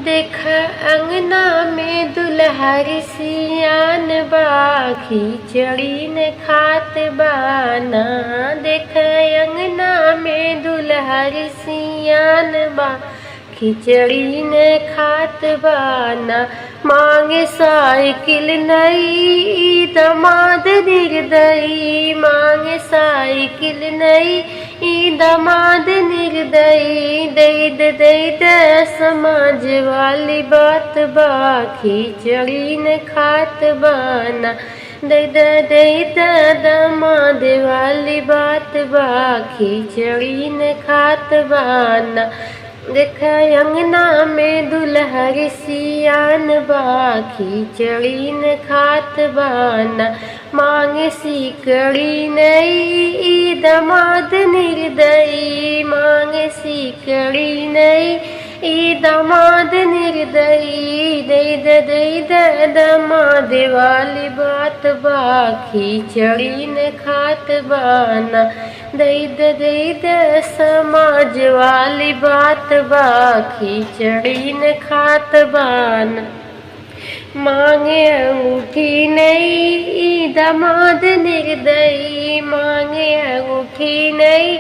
देख अंगना में दुल्हर सियान बा, खिचड़ी ने खात बाना। देख अंगना में दुल्हर सियान बा, खिचड़ी ने खात बाना। मांगे साइकिल नई दमाद निर्दयी, मांगे साइकिल नई दमाद निर्दयी। दे समाज वाली बात बा, खिचड़ी ने खात बाना। दे दमाद वाली बात बा, खिचड़ी ने खात बाना। देख अंगना में दुल्हर सियान बा, खिचड़ी ने खात बाना। मांगे सिकड़ी नई दमाद निर्दयी, मांगे सिकड़ी नई दमाद निर्दयी। दे दमाद वाली बात बा, खिचड़ी ने खात बाना। दे समाज वाली बात बा, खिचड़ी ने खात बाना। मांगे अंगूठी नई दमाद निर्दयी, मांगे अंगूठी नई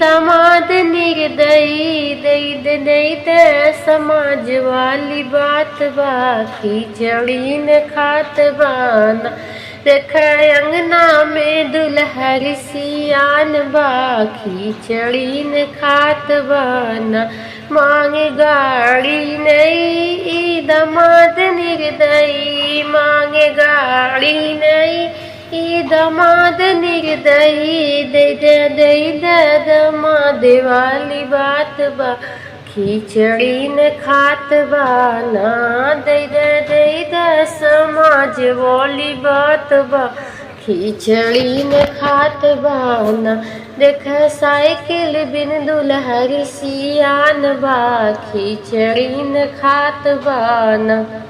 दमाद निर्दयी। दे समाज वाली बात बा, खिचड़ी ने खात बाना। देख अंगना में दुल्हर सियान बा, खिचड़ी ने खात बाना। मांगे गाड़ी नई दमाद निर्दयी, मांगे गाड़ी नई दमाद निर्दयी। दे दमाद वाली बात बा, खिचड़ी ने खात बाना। दे समाज वाली बात बा, खिचड़ी ने खात बाना। देख साइकिल बिन दुल्हर सियान बा, खिचड़ी ने खात बाना।